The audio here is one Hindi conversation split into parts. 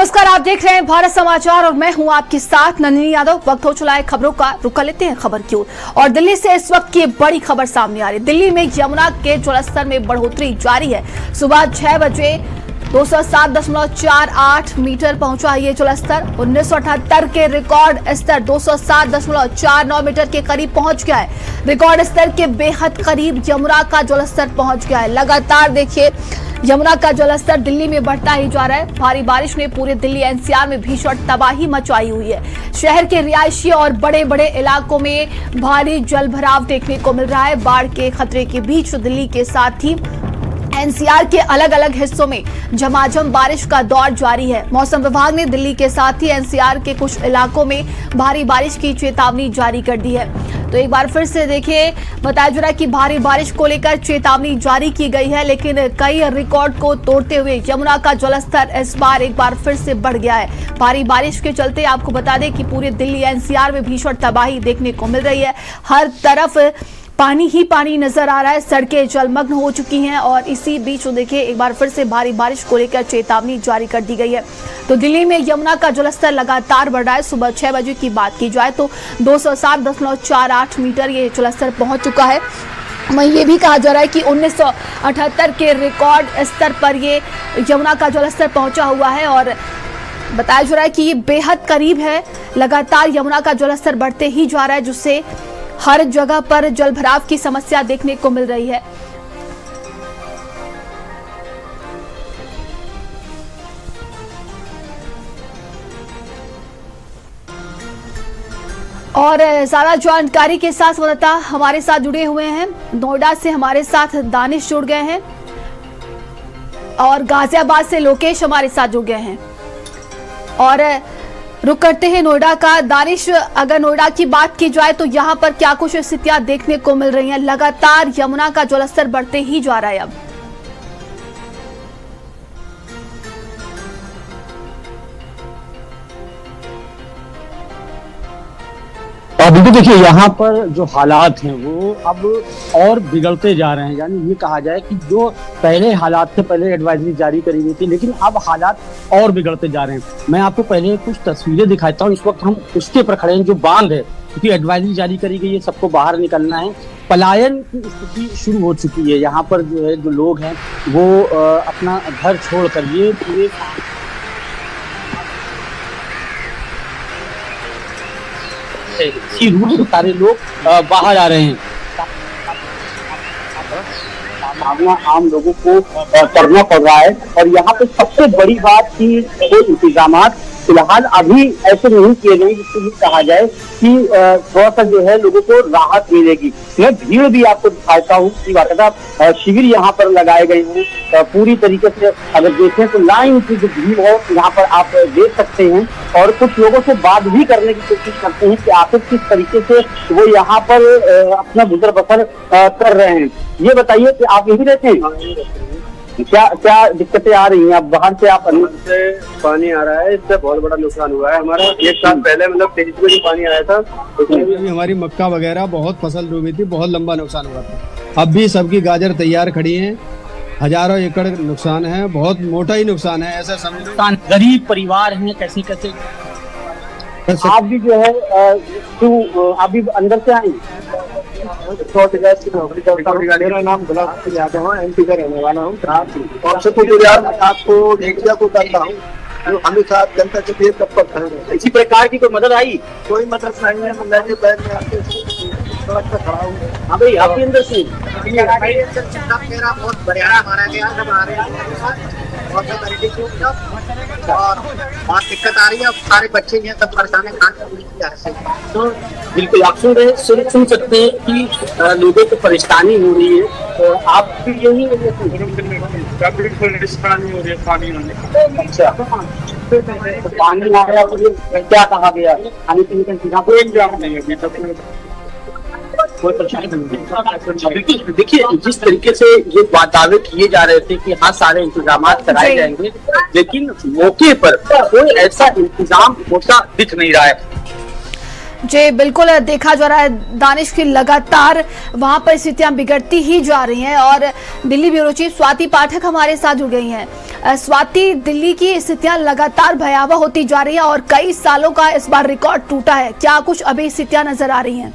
नमस्कार, आप देख रहे हैं भारत समाचार और मैं हूं आपके साथ नंदिनी यादव। वक्त हो चला है खबरों का, रुक कर लेते हैं खबर की ओर। और दिल्ली से इस वक्त की बड़ी खबर सामने आ रही है। दिल्ली में यमुना के जलस्तर में बढ़ोतरी जारी है। सुबह 6 बजे 207.48 मीटर पहुंचा ये जलस्तर। 1978 के रिकॉर्ड स्तर 207.49 मीटर के करीब पहुंच गया है। रिकॉर्ड स्तर के बेहद करीब यमुना का जलस्तर पहुंच गया है। लगातार देखिए यमुना का जलस्तर दिल्ली में बढ़ता ही जा रहा है। भारी बारिश ने पूरे दिल्ली एनसीआर में भीषण तबाही मचाई हुई है। शहर के रिहायशी और बड़े बड़े इलाकों में भारी जलभराव देखने को मिल रहा है। बाढ़ के खतरे के बीच दिल्ली के साथ ही एनसीआर के अलग अलग हिस्सों में झमाझम बारिश का दौर जारी है। मौसम विभाग ने दिल्ली के साथ ही एनसीआर के कुछ इलाकों में भारी बारिश की चेतावनी जारी कर दी है। तो एक बार फिर से देखिए, बताया जा रहा है कि भारी बारिश को लेकर चेतावनी जारी की गई है, लेकिन कई रिकॉर्ड को तोड़ते हुए यमुना का जलस्तर इस बार एक बार फिर से बढ़ गया है। भारी बारिश के चलते आपको बता दें कि पूरे दिल्ली एनसीआर में भीषण तबाही देखने को मिल रही है। हर तरफ पानी ही पानी नजर आ रहा है। सड़कें जलमग्न हो चुकी हैं और इसी बीच देखिए एक बार फिर से भारी बारिश को लेकर चेतावनी जारी कर दी गई है। तो दिल्ली में यमुना का जलस्तर लगातार बढ़ रहा है। सुबह 6 बजे की बात की जाए तो 207.48 मीटर ये जलस्तर पहुंच चुका है। वहीं ये भी कहा जा रहा है कि 1978 के रिकॉर्ड स्तर पर ये यमुना का जलस्तर पहुंचा हुआ है और बताया जा रहा है कि ये बेहद करीब है। लगातार यमुना का जलस्तर बढ़ते ही जा रहा है, जिससे हर जगह पर जलभराव की समस्या देखने को मिल रही है। और ज्यादा जानकारी के साथ संवाददाता हमारे साथ जुड़े हुए हैं। नोएडा से हमारे साथ दानिश जुड़ गए हैं और गाजियाबाद से लोकेश हमारे साथ जुड़ गए हैं। और रुक करते हैं नोएडा का। दानिश, अगर नोएडा की बात की जाए तो यहाँ पर क्या कुछ स्थितियां देखने को मिल रही हैं? लगातार यमुना का जलस्तर बढ़ते ही जा रहा है अब। बिल्कुल, देखिए यहाँ पर जो हालात हैं वो अब और बिगड़ते जा रहे हैं। यानी ये कहा जाए कि जो पहले हालात थे, पहले एडवाइजरी जारी करी गई थी, लेकिन अब हालात और बिगड़ते जा रहे हैं। मैं आपको पहले कुछ तस्वीरें दिखाता हूँ। इस वक्त हम उसके पर खड़े हैं, जो बांध है, क्योंकि एडवाइजरी जारी करी गई है, सबको बाहर निकलना है। पलायन की स्थिति शुरू हो चुकी है। यहाँ पर जो है, जो लोग हैं वो अपना घर छोड़ कर ये पूरे रूट से सारे लोग बाहर आ रहे हैं। आम लोगों को करना पड़ रहा है। और यहाँ पे सबसे बड़ी बात की कोई इंतजाम फिलहाल अभी ऐसे नहीं किए गए जिससे कहा जाए कि थोड़ा सा जो है लोगों को राहत मिलेगी। मैं भीड़ भी आपको दिखाता हूँ कि बाकायदा शिविर यहाँ पर लगाए गए हैं। पूरी तरीके से अगर देखें तो लाइन की जो भीड़ है यहाँ पर आप देख सकते हैं। और कुछ लोगों से बात भी करने की कोशिश करते हैं कि आखिर किस तरीके से वो यहाँ पर अपना गुजर बसर कर रहे हैं। ये बताइए कि आप यही रहते हैं, क्या क्या दिक्कतें आ रही हैं? आप बाहर से, आप अंदर से पानी आ रहा है, इससे बहुत बड़ा नुकसान हुआ है हमारा। एक साल पहले मतलब 23 में पानी आया था, उसमें भी हमारी मक्का वगैरह बहुत फसल डूबी थी, बहुत लंबा नुकसान हुआ था। अब भी सबकी गाजर तैयार खड़ी हैं। हजारों एकड़ नुकसान है, बहुत मोटा ही नुकसान है। ऐसा समझो गरीब परिवार हैं, कैसे कैसे आप भी जो है आप भी अंदर से आए। मेरा नाम गुलाब यादव है, एमपी का रहने वाला हूँ। आपसे कुछ आपको मीडिया को करता हूँ, जो हमेशा जनता के लिए तब तक खड़े रहे। इसी प्रकार की कोई मदद आई? कोई मदद नहीं है। मैं बैठ में आके सड़क पर खड़ा हूँ। हाँ भाई, आपके अंदर से मेरा बहुत बढ़िया मारा गया सब आ रहे हैं और बहुत दिक्कत आ रही है। सारे बच्चे हैं सब परेशान है। तो बिल्कुल आप सुन सकते हैं कि लोगों को परेशानी हो रही है। तो आप भी यही परेशानी हो रही है पानी होने। अच्छा, तो पानी आ गया तो क्या कहा गया? खाने पीने का इंतजाम कोई इंतजाम नहीं है अभी तक। कोई परेशानी नहीं। देखिए, जिस तरीके से ये दावे किए जा रहे थे कि हाँ सारे इंतजाम कराए जाएंगे, लेकिन मौके पर कोई ऐसा इंतजाम होता दिख नहीं रहा है। जी बिल्कुल, देखा जा रहा है दानिश की लगातार वहां पर स्थितियां बिगड़ती ही जा रही हैं। और दिल्ली ब्यूरो चीफ स्वाति पाठक हमारे साथ जुड़ गई हैं। स्वाति, दिल्ली की स्थितियां लगातार भयावह होती जा रही है और कई सालों का इस बार रिकॉर्ड टूटा है। क्या कुछ अभी स्थितियां नजर आ रही हैं?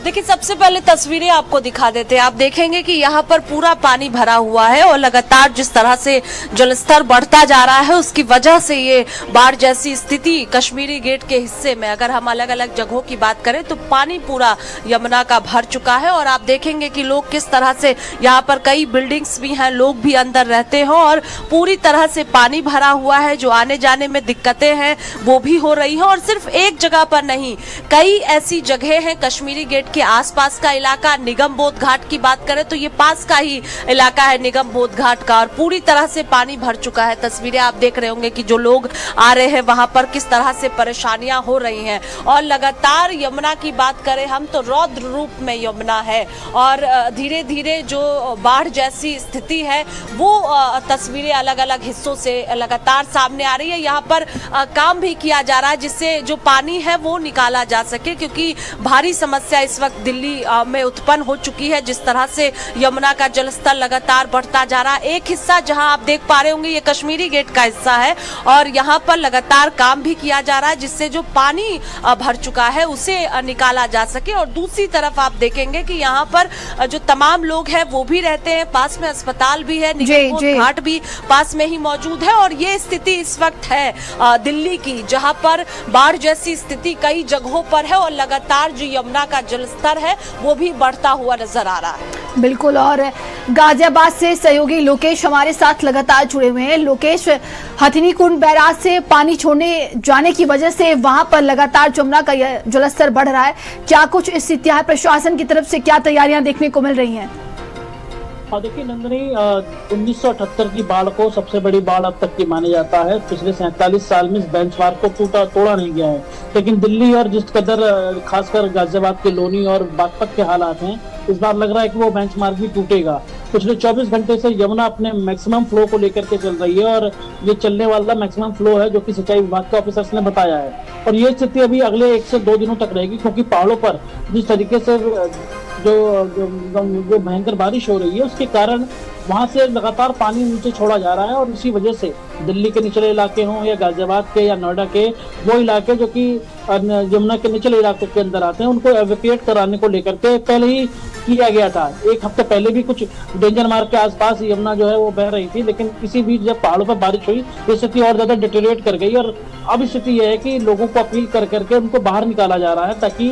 देखिए, सबसे पहले तस्वीरें आपको दिखा देते हैं। आप देखेंगे कि यहाँ पर पूरा पानी भरा हुआ है और लगातार जिस तरह से जलस्तर बढ़ता जा रहा है उसकी वजह से ये बाढ़ जैसी स्थिति कश्मीरी गेट के हिस्से में, अगर हम अलग अलग जगहों की बात करें तो पानी पूरा यमुना का भर चुका है। और आप देखेंगे कि लोग किस तरह से, यहाँ पर कई बिल्डिंग्स भी हैं, लोग भी अंदर रहते हैं और पूरी तरह से पानी भरा हुआ है। जो आने जाने में दिक्कतें हैं वो भी हो रही हैं। और सिर्फ एक जगह पर नहीं, कई ऐसी जगह हैं कश्मीरी गेट के आसपास का इलाका, निगम बोध घाट की बात करें तो ये पास का ही इलाका है निगम बोध घाट का, और पूरी तरह से पानी भर चुका है। तस्वीरें आप देख रहे होंगे कि जो लोग आ रहे हैं वहां पर किस तरह से परेशानियां हो रही हैं। और लगातार यमुना की बात करें हम तो रौद्र रूप में यमुना है और धीरे धीरे जो बाढ़ जैसी स्थिति है वो तस्वीरें अलग अलग हिस्सों से लगातार सामने आ रही है। यहाँ पर काम भी किया जा रहा है जिससे जो पानी है वो निकाला जा सके, क्योंकि भारी समस्या इस वक्त दिल्ली में उत्पन्न हो चुकी है। जिस तरह से यमुना का जलस्तर लगातार बढ़ता जा रहा है। एक हिस्सा जहां आप देख पा रहे होंगे ये कश्मीरी गेट का हिस्सा है और यहां पर लगातार काम भी किया जा रहा है जिससे जो पानी भर चुका है उसे निकाला जा सके। और दूसरी तरफ आप देखेंगे कि यहाँ पर जो तमाम लोग हैं वो भी रहते हैं, पास में अस्पताल भी है, निगम बोध घाट भी पास में ही मौजूद है। और ये स्थिति इस वक्त है दिल्ली की, जहां पर बाढ़ जैसी स्थिति कई जगहों पर है और लगातार जो यमुना का जलस्तर है वो भी बढ़ता हुआ नजर आ रहा है। बिल्कुल। और गाजियाबाद से सहयोगी लोकेश हमारे साथ लगातार जुड़े हुए हैं। लोकेश, हथिनीकुंड बैराज से पानी छोड़ने जाने की वजह से वहां पर लगातार यमुना का जलस्तर बढ़ रहा है। क्या कुछ स्थितियां है, प्रशासन की तरफ से क्या तैयारियां देखने को मिल रही हैं? देखिए नंदिनी, 1978 की बाढ़ को सबसे बड़ी बाढ़ अब तक की माना जाता है। पिछले 47 साल में इस बेंचमार्क को तोड़ा नहीं गया है। लेकिन दिल्ली और जिस कदर खासकर गाजियाबाद के लोनी और बागपत के हालात हैं, इस बार लग रहा है कि वो बेंचमार्क भी टूटेगा। पिछले 24 घंटे से यमुना अपने मैक्सिमम फ्लो को लेकर के चल रही है और ये चलने वाला मैक्सिमम फ्लो है जो कि सिंचाई विभाग के ऑफिसर्स ने बताया है। और ये स्थिति अभी अगले 1 से 2 दिनों तक रहेगी, क्योंकि पहाड़ों पर जिस तरीके से जो भयंकर बारिश हो रही है उसके कारण वहां से लगातार पानी नीचे छोड़ा जा रहा है। और इसी वजह से दिल्ली के निचले इलाके हों या गाजियाबाद के या नोएडा के, वो इलाके जो कि यमुना के निचले इलाकों के अंदर आते हैं, उनको एवैक्यूएट कराने को लेकर के पहले ही किया गया था। 1 हफ्ते पहले भी कुछ डेंजर मार्ग के आसपास यमुना जो है वो बह रही थी, लेकिन इसी बीच जब पहाड़ों पर बारिश हुई तो स्थिति और ज्यादा डिटेरियोरेट कर गई। और अब स्थिति यह है कि लोगों को अपील कर करके उनको बाहर निकाला जा रहा है ताकि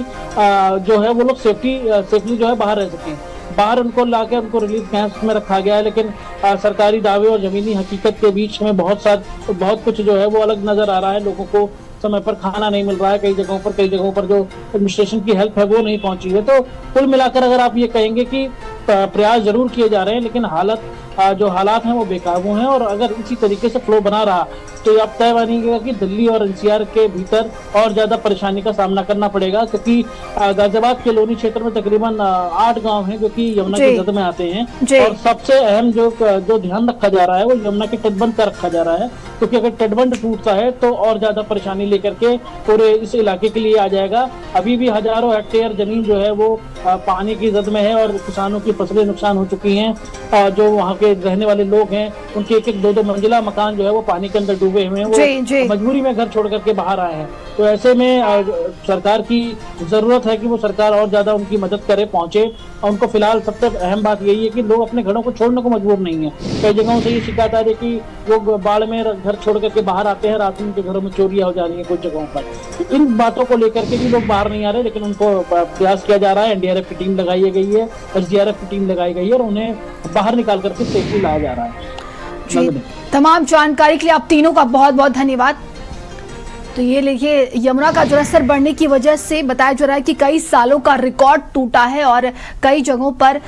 जो है वो लोग सेफली जो है बाहर रह सकें। बाहर उनको लाके उनको रिलीफ कैंप्स में रखा गया है, लेकिन सरकारी दावे और जमीनी हकीकत के बीच में बहुत कुछ जो है वो अलग नजर आ रहा है। लोगों को समय पर खाना नहीं मिल रहा है, कई जगहों पर जो एडमिनिस्ट्रेशन की हेल्प है वो नहीं पहुंची है। तो कुल मिलाकर अगर आप ये कहेंगे कि प्रयास जरूर किए जा रहे हैं, लेकिन जो हालात हैं वो बेकाबू हैं। और अगर इसी तरीके से फ्लो बना रहा तो आप तय मानिएगा कि दिल्ली और एनसीआर के भीतर और ज्यादा परेशानी का सामना करना पड़ेगा, क्योंकि गाजियाबाद के लोनी क्षेत्र में तकरीबन 8 गांव हैं जो कि यमुना की जद में आते हैं। और सबसे अहम जो ध्यान रखा जा रहा है वो यमुना के तटबंध का रखा जा रहा है, क्योंकि अगर तटबंध टूटता है तो और ज्यादा परेशानी लेकर के पूरे इस इलाके के लिए आ जाएगा। अभी भी हजारों हेक्टेयर जमीन जो है वो पानी की जद में है और किसानों की फसलें नुकसान हो चुकी हैं। जो वहाँ के रहने वाले लोग हैं उनके 1-1, 2-2 मंजिला मकान जो है वो पानी के अंदर डूबे हुए हैं, वो मजबूरी में घर छोड़ करके बाहर आए हैं। तो ऐसे में सरकार की जरूरत है कि वो सरकार और ज्यादा उनकी मदद करे, पहुंचे। और उनको फिलहाल सबसे अहम बात यही है कि लोग अपने घरों को छोड़ने को मजबूर नहीं है। कई जगहों से ये शिकायत आ रही है कि लोग बाढ़ में घर छोड़ करके बाहर आते हैं, रात में उनके घरों में चोरियां हो जा रही है कुछ जगहों पर। इन बातों को लेकर के भी लोग बाहर नहीं आ रहे, लेकिन उनको प्रयास किया जा रहा है। एनडीआरएफ की टीम लगाई गई है, एसडीआरएफ की टीम लगाई गई है और उन्हें बाहर निकाल करके सेफली लाया जा रहा है। तमाम जानकारी के लिए आप तीनों का बहुत बहुत धन्यवाद। तो ये देखिए, यमुना का जलस्तर बढ़ने की वजह से बताया जा रहा है कि कई सालों का रिकॉर्ड टूटा है और कई जगहों पर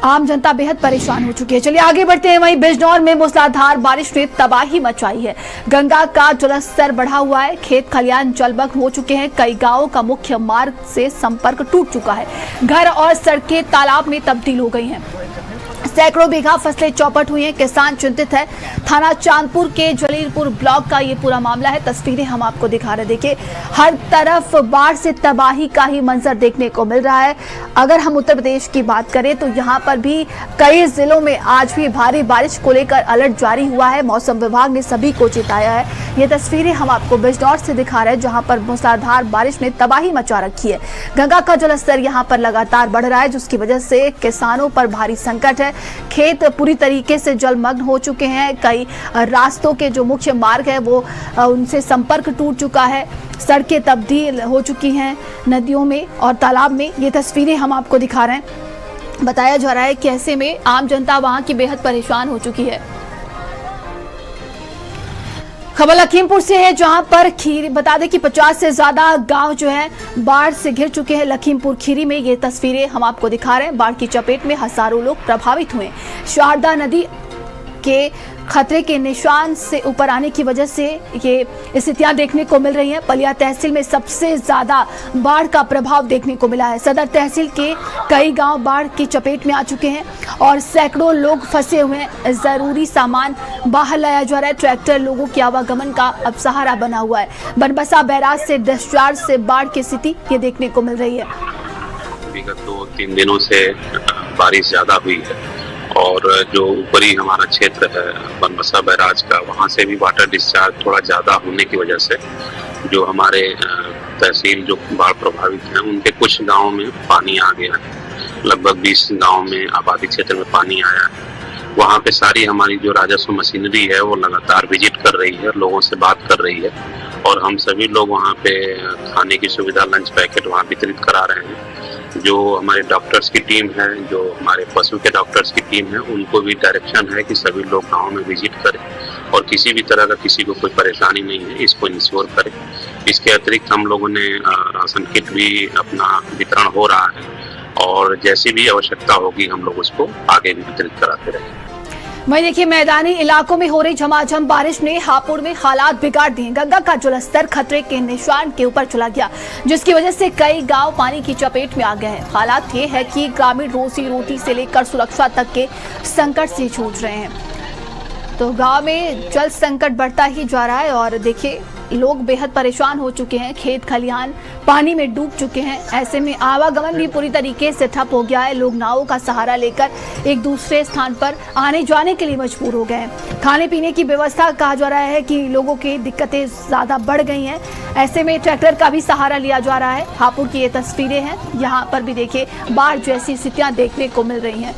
आम जनता बेहद परेशान हो चुकी है। चलिए आगे बढ़ते हैं। वहीं बिजनौर में मूसलाधार बारिश ने तबाही मचाई है। गंगा का जलस्तर बढ़ा हुआ है, खेत खलियान जलमग्न हो चुके हैं, कई गांवों का मुख्य मार्ग से संपर्क टूट चुका है, घर और सड़कें तालाब में तब्दील हो गई हैं। सैकड़ों बीघा फसलें चौपट हुई हैं, किसान चिंतित है। थाना चांदपुर के जलीलपुर ब्लॉक का ये पूरा मामला है। तस्वीरें हम आपको दिखा रहे, देखिए हर तरफ बाढ़ से तबाही का ही मंजर देखने को मिल रहा है। अगर हम उत्तर प्रदेश की बात करें तो यहाँ पर भी कई जिलों में आज भी भारी बारिश को लेकर अलर्ट जारी हुआ है। मौसम विभाग ने सभी को चेताया है। ये तस्वीरें हम आपको बिजनौर से दिखा रहे हैं, जहां पर मूसलाधार बारिश ने तबाही मचा रखी है। गंगा का जलस्तर यहां पर लगातार बढ़ रहा है, जिसकी वजह से किसानों पर भारी संकट है। खेत पूरी तरीके से जलमग्न हो चुके हैं। कई रास्तों के जो मुख्य मार्ग है वो उनसे संपर्क टूट चुका है। सड़कें तब्दील हो चुकी हैं नदियों में और तालाब में। ये तस्वीरें हम आपको दिखा रहे हैं। बताया जा रहा है कि ऐसे में आम जनता वहां की बेहद परेशान हो चुकी है। खबर लखीमपुर से है, जहां पर खीरी बता दें कि 50 से ज्यादा गांव जो है बाढ़ से घिर चुके हैं। लखीमपुर खीरी में ये तस्वीरें हम आपको दिखा रहे हैं। बाढ़ की चपेट में हजारों लोग प्रभावित हुए। शारदा नदी के खतरे के निशान से ऊपर आने की वजह से ये स्थितियां देखने को मिल रही हैं। पलिया तहसील में सबसे ज्यादा बाढ़ का प्रभाव देखने को मिला है। सदर तहसील के कई गांव बाढ़ की चपेट में आ चुके हैं और सैकड़ों लोग फंसे हुए हैं। जरूरी सामान बाहर लाया जा रहा है। ट्रैक्टर लोगों के आवागमन का अब सहारा बना हुआ है। बनबसा बैराज से डिस्चार्ज से बाढ़ की स्थिति ये देखने को मिल रही है। विगत 2-3 दिनों से बारिश ज्यादा हुई है और जो ऊपरी हमारा क्षेत्र है बनबसा बैराज का, वहाँ से भी वाटर डिस्चार्ज थोड़ा ज़्यादा होने की वजह से जो हमारे तहसील जो बाढ़ प्रभावित हैं उनके कुछ गांवों में पानी आ गया है। लगभग 20 गांव में आबादी क्षेत्र में पानी आया है। वहाँ पे सारी हमारी जो राजस्व मशीनरी है वो लगातार विजिट कर रही है, लोगों से बात कर रही है और हम सभी लोग वहाँ पे खाने की सुविधा, लंच पैकेट वहाँ वितरित करा रहे हैं। जो हमारे डॉक्टर्स की टीम है, जो हमारे पशु के डॉक्टर्स की टीम है, उनको भी डायरेक्शन है कि सभी लोग गांव में विजिट करें और किसी भी तरह का किसी को कोई परेशानी नहीं है इसको इंश्योर करें। इसके अतिरिक्त हम लोगों ने राशन किट भी अपना वितरण हो रहा है और जैसी भी आवश्यकता होगी हम लोग उसको आगे भी वितरित कराते रहेंगे। वहीं देखिए मैदानी इलाकों में हो रही झमाझम बारिश ने हापुड़ में हालात बिगाड़ दिए। गंगा का जलस्तर खतरे के निशान के ऊपर चला गया, जिसकी वजह से कई गांव पानी की चपेट में आ गए हैं। हालात ये है कि ग्रामीण रोजी रोटी से लेकर सुरक्षा तक के संकट से जूझ रहे हैं। तो गांव में जल संकट बढ़ता ही जा रहा है और देखिए लोग बेहद परेशान हो चुके हैं। खेत खलिहान पानी में डूब चुके हैं। ऐसे में आवागमन भी पूरी तरीके से ठप हो गया है। लोग नावों का सहारा लेकर एक दूसरे स्थान पर आने जाने के लिए मजबूर हो गए हैं। खाने पीने की व्यवस्था कहा जा रहा है कि लोगों की दिक्कतें ज्यादा बढ़ गई हैं। ऐसे में ट्रैक्टर का भी सहारा लिया जा रहा है। हापुड़ की ये तस्वीरें हैं, यहाँ पर भी देखिए बाढ़ जैसी स्थितियां देखने को मिल रही हैं।